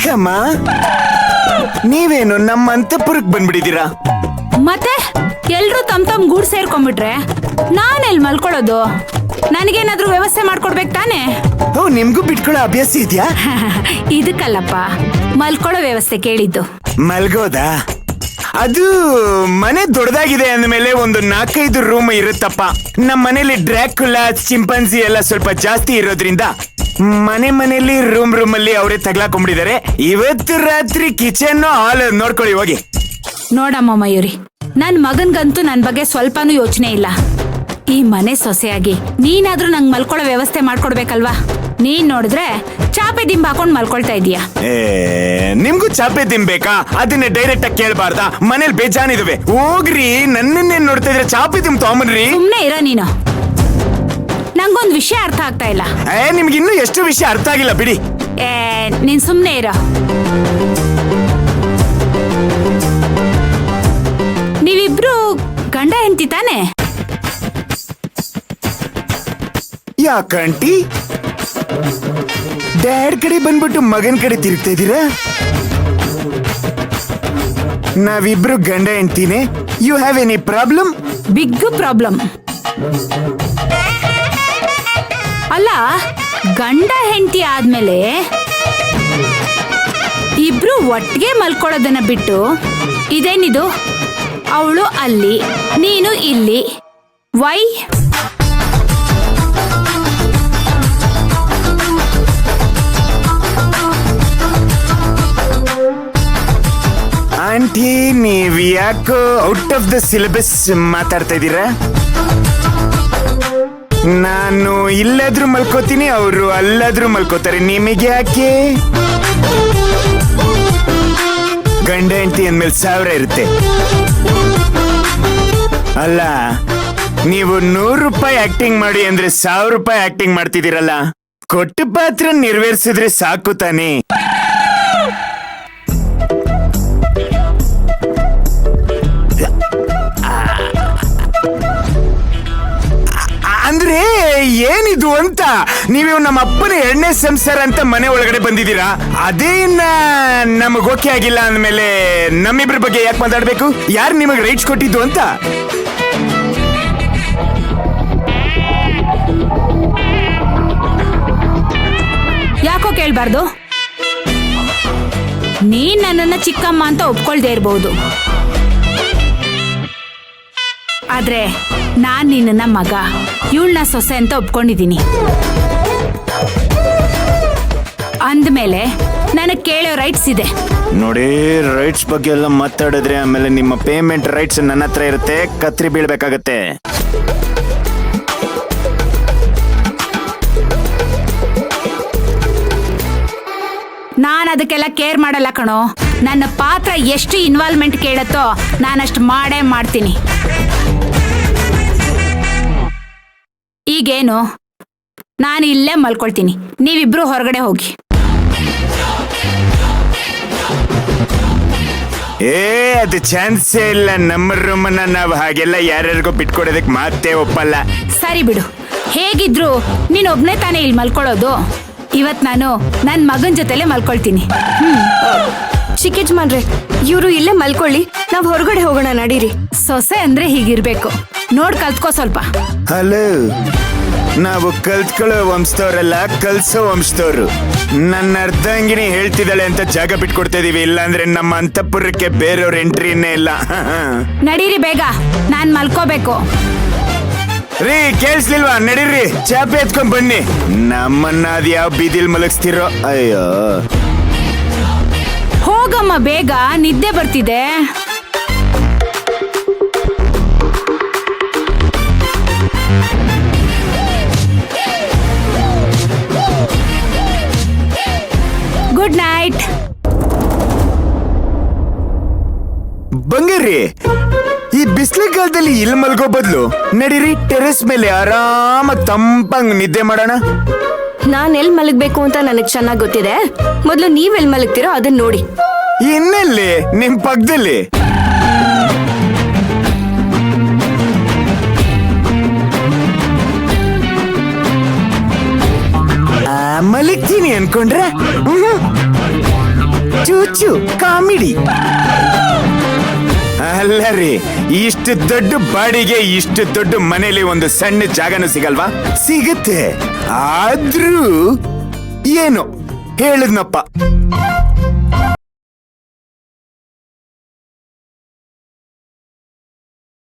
ಯಾಕಮ್ಮ ನೀವೇನು ನಮ್ಮ ಅಂತಪುರಕ್ಕೆ ಬಂದ್ಬಿಟ್ಟಿದ್ದೀರಾ? ಮತ್ತೆ ಎಲ್ರು ತಮ್ ಗೂಡ್ ಸೇರ್ಕೊಂಡ್ಬಿಟ್ರೆ ನಾನೆಲ್ ಮಲ್ಕೊಳ್ಳೋದು? ನನಗೇನಾದ್ರೂ ವ್ಯವಸ್ಥೆ ಮಾಡ್ಕೊಡ್ಬೇಕು ತಾನೆ? ಓ, ನಿಮ್ಗೂ ಬಿಟ್ಕೊಳ್ಳೋ ಅಭ್ಯಾಸ ಇದೆಯಾ? ಇದಕ್ಕಲ್ಲಪ್ಪ, ಮಲ್ಕೊಳ್ಳೋ ವ್ಯವಸ್ಥೆ ಕೇಳಿದ್ದು. ಮಲ್ಗೋದಾ? ಅದು ಮನೆ ದೊಡ್ಡದಾಗಿದೆ ಅಂದ್ಮೇಲೆ ಒಂದು 4-5 ರೂಮ್ ಇರುತ್ತಪ್ಪ. ನಮ್ಮ ಮನೇಲಿ ಡ್ರ್ಯಾಕುಲಾ, ಚಿಂಪಾಂಜಿ ಎಲ್ಲ ಸ್ವಲ್ಪ ಜಾಸ್ತಿ ಇರೋದ್ರಿಂದ ಮನೇಲಿ ರೂಮ್ ಅಲ್ಲಿ ಅವರೇ ತಗ್ಲಾಕೊಂಡ್ಬಿಟ್ಟಿದ್ದಾರೆ. ಇವತ್ತು ರಾತ್ರಿ ಕಿಚನ್ ಹಾಲ್ ನೋಡ್ಕೊಳ್ಳಿ ಹೋಗಿ. ನೋಡಮ್ಮ ಮಯೂರಿ, ನನ್ ಮಗನ್ಗಂತೂ ನನ್ ಬಗ್ಗೆ ಸ್ವಲ್ಪನೂ ಯೋಚನೆ ಇಲ್ಲ. ಈ ಮನೆ ಸೊಸೆಯಾಗಿ ನೀನಾದ್ರೂ ನಂಗ್ ಮಲ್ಕೊಳ್ಳೋ ವ್ಯವಸ್ಥೆ ಮಾಡ್ಕೊಡ್ಬೇಕಲ್ವಾ? ನೀನ್ ನೋಡಿದ್ರೆ ಚಾಪೆ ದಿಂಬ ಹಾಕೊಂಡ್ ಮಲ್ಕೊಳ್ತಾ ಇದೀಯಾ. ನಿಮ್ಗೂ ಚಾಪೆ ದಿಂಬೇಕಾ? ಅದನ್ನ ಡೈರೆಕ್ಟ್ ಆಗಿ ಕೇಳ್ಬಾರ್ದಾ? ಮನೇಲಿ ಬೇಜಾನಿದಾವೆ. ಹೋಗ್ರಿ, ನನ್ನನ್ನೇನ್ ನೋಡ್ತಾ ಇದ್ರೆ ಚಾಪೆ ದಿಂಬ ತಗೊಂಬನ್ರಿ. ಸುಮ್ನೆ ಇರ ನೀನು. ನಂಗೊಂದ್ ವಿಷಯ ಅರ್ಥ ಆಗ್ತಾ ಇಲ್ಲ. ನಿಮ್ಗೆ ಇನ್ನೂ ಎಷ್ಟು ವಿಷಯ ಅರ್ಥ ಆಗಿಲ್ಲ ಬಿಡಿ. ನೀನ್ ಸುಮ್ನೆ ಇರ. ನೀವಿಬ್ರು ಗಂಡ ಹೆಂಡತಿ ತಾನೆ? ಯಾಕಂಟಿ ಡ್ಯಾಡ್ ಕಡೆ ಬಂದ್ಬಿಟ್ಟು ಮಗನ್ ಕಡೆ ತಿರುಗ್ತಾ ಇದ್ದೀರಾ? ನಾವಿಬ್ರು ಗಂಡ ಹೆಂಡ್ತಿನೇ. You have any problem? Big problem. ಅಲ್ಲ, ಗಂಡ ಹೆಂಡತಿ ಆದ್ಮೇಲೆ ಇಬ್ರು ಒಟ್ಟಿಗೆ ಮಲ್ಕೊಳ್ಳೋದನ್ನ ಬಿಟ್ಟು ಇದೇನಿದು? ಅವಳು ಅಲ್ಲಿ, ನೀನು ಇಲ್ಲಿ. ವೈ? ಆಂಟಿ, ನೀವ್ ಯಾಕೋ ಔಟ್ ಆಫ್ ದ ಸಿಲೆಬಸ್ ಮಾತಾಡ್ತಾ ಇದ್ದೀರಾ? ನಾನು ಇಲ್ಲಾದ್ರೂ ಮಲ್ಕೋತೀನಿ, ಅವರು ಅಲ್ಲಾದ್ರೂ ಮಲ್ಕೋತಾರೆ. ನಿಮಗೆ ಯಾಕೆ? ಗಂಡ ಹೆಂಡತಿ ಅಂದ್ಮೇಲೆ 1000 ಇರುತ್ತೆ ಅಲ್ಲ? ನೀವು 100 ರೂಪಾಯಿ ಆಕ್ಟಿಂಗ್ ಮಾಡಿ ಅಂದ್ರೆ 1000 ರೂಪಾಯಿ ಆಕ್ಟಿಂಗ್ ಮಾಡ್ತಿದ್ದೀರಲ್ಲ. ಕೊಟ್ಟ ಪಾತ್ರ ನೆರವೇರಿಸಿದ್ರೆ ಸಾಕು ತಾನೇ? ಅಂದ್ರೆ ಏನಿದು ಅಂತ? ನೀವು ನಮ್ಮ ಅಪ್ಪನ 2ನೇ ಸಂಸಾರ ಅಂತ ಮನೆ ಒಳಗಡೆ ಬಂದಿದ್ದೀರಾ. ಅದೇನ ನಮಗ್ ಓಕೆ ಆಗಿಲ್ಲ ಅಂದ್ಮೇಲೆ ನಮ್ಮಿಬ್ರ ಬಗ್ಗೆ ಯಾಕೆ ಮಾತಾಡ್ಬೇಕು? ಯಾರು ನಿಮಗ್ ರೈಟ್ಸ್ ಕೊಟ್ಟಿದ್ದು ಅಂತ? ಯಾಕೋ ಕೇಳ್ಬಾರ್ದು? ನೀನ್ ನನ್ನನ್ನ ಚಿಕ್ಕಮ್ಮ ಅಂತ ಒಪ್ಕೊಳ್ದೇ ಇರ್ಬಹುದು, ಆದ್ರೆ ನಾನ್ ನಿನ್ನ ಮಗ, ಇವಳನ್ನ ಸೊಸೆ ಅಂತ ಒಪ್ಕೊಂಡಿದ್ದೀನಿ. ಅಂದ್ಮೇಲೆ ನನಗ್ ಕೇಳೋ ರೈಟ್ಸ್ ಇದೆ. ನೋಡಿ, ರೈಟ್ಸ್ ಬಗ್ಗೆ ಎಲ್ಲ ಮಾತಾಡಿದ್ರೆ ಆಮೇಲೆ ನಿಮ್ಮ ಪೇಮೆಂಟ್ ರೈಟ್ಸ್ ನನ್ನ ಹತ್ರ ಇರುತ್ತೆ, ಕತ್ರಿ ಬೀಳ್ಬೇಕಾಗತ್ತೆ. ನಾನ್ ಅದಕ್ಕೆಲ್ಲ ಕೇರ್ ಮಾಡಲ್ಲ ಕಣೋ. ನನ್ನ ಪಾತ್ರ ಎಷ್ಟು ಇನ್ವಾಲ್ವ್ಮೆಂಟ್ ಕೇಳತ್ತೋ ನಾನಷ್ಟು ಮಾಡೇ ಮಾಡ್ತೀನಿ. ಈಗೇನು, ನಾನು ಇಲ್ಲೇ ಮಲ್ಕೊಳ್ತೀನಿ, ನೀವಿಬ್ರು ಹೊರಗಡೆ ಹೋಗಿ. ಅದು ಚಾನ್ಸೇ ಇಲ್ಲ. ನಮ್ಮ ರೂಮನ್ನ ನಾವು ಹಾಗೆಲ್ಲ ಯಾರ್ಯಾರಿಗೂ ಬಿಟ್ಕೊಡೋದಕ್ಕೆ ಮಾತೇ ಒಪ್ಪಲ್ಲ. ಸರಿ ಬಿಡು, ಹೇಗಿದ್ರು ನೀನ್ ಒಬ್ನೇ ತಾನೇ ಇಲ್ಲಿ ಮಲ್ಕೊಳ್ಳೋದು. ಇವತ್ ನಾನು ನನ್ ಮಗನ್ ಜೊತೆಲೆ ಮಲ್ಕೊಳ್ತೀನಿ. ಚಿಕ್ಕಜ್ಮಾನ್ರೆ, ಇವ್ರು ಇಲ್ಲೇ ಮಲ್ಕೊಳ್ಳಿ, ನಾವ್ ಹೊರಗಡೆ ಹೋಗೋಣ, ನಡೀರಿ. ಸೊಸೆ ಅಂದ್ರೆ ಹೀಗಿರ್ಬೇಕು, ನೋಡ್ ಕಲ್ತ್ಕೋ ಸ್ವಲ್ಪ. ಹಲೋ, ನಾವು ಕಲ್ತ್ಕೊಳ್ಳೋ ವಂಶದವ್ರಲ್ಲ, ಕಲ್ಸೋ ವಂಶದವ್ರು. ನನ್ನ ಅರ್ಧಂಗಿನಿ ಹೇಳ್ತಿದ್ದಾಳೆ ಅಂತ ಜಾಗ ಬಿಟ್ಕೊಡ್ತಾ ಇದೀವಿ, ಇಲ್ಲಾಂದ್ರೆ ನಮ್ಮ ಅಂತಃಪುರಕ್ಕೆ ಬೇರೆಯವ್ರ ಎಂಟ್ರಿನೇ ಇಲ್ಲ. ನಡೀರಿ ಬೇಗ, ನಾನ್ ಮಲ್ಕೋಬೇಕು. ರೀ, ಕೇಳಿಸ್ಲಿಲ್ವಾ? ನಡೀರಿ, ಚಾಪೆ ಎತ್ಕೊಂಡ್ ಬನ್ನಿ. ನಮ್ಮನ್ನ ಅದ್ ಯಾವ ಬೀದಿಲ್ ಮಲಗಿಸ್ತಿರೋ. ಅಯ್ಯೋ, ಹೋಗಮ್ಮ ಬೇಗ, ನಿದ್ದೆ ಬರ್ತಿದೆ. Good night. ಬಂಗಾರಿ, ಈ ಬಿಸಿಲುಗಾಲದಲ್ಲಿ ಇಲ್ಲಿ ಮಲ್ಗೋ ಬದಲು ನಡೀರಿ, ಟೆರೆಸ್ ಮೇಲೆ ಆರಾಮಾಗಿ ತಂಪಂಗ್ ನಿದ್ದೆ ಮಾಡೋಣ. ನಾನ್ ಎಲ್ ಮಲಗ್ಬೇಕು ಅಂತ ನನಗ್ ಚೆನ್ನಾಗ್ ಗೊತ್ತಿದೆ. ಮೊದ್ಲು ನೀವ್ ಎಲ್ ಮಲಗ್ತಿರೋ ಅದನ್ನ ನೋಡಿ. ಇನ್ನೆಲ್ಲಿ? ನಿಮ್ ಪಕ್ಕದಲ್ಲಿ. ಮಲಗ್ತೀನಿ ಅನ್ಕೊಂಡ್ರೆ ಚೂಚು ಕಾಮಿಡಿ. ಅಲ್ಲ ರೀ, ಇಷ್ಟು ದೊಡ್ಡ ಬಾಡಿಗೆ ಇಷ್ಟು ದೊಡ್ಡ ಮನೇಲಿ ಒಂದು ಸಣ್ಣ ಜಾಗನೂ ಸಿಗಲ್ವಾ? ಸಿಗುತ್ತೆ, ಆದ್ರೂ ಏನು ಹೇಳದ್ನಪ್ಪ.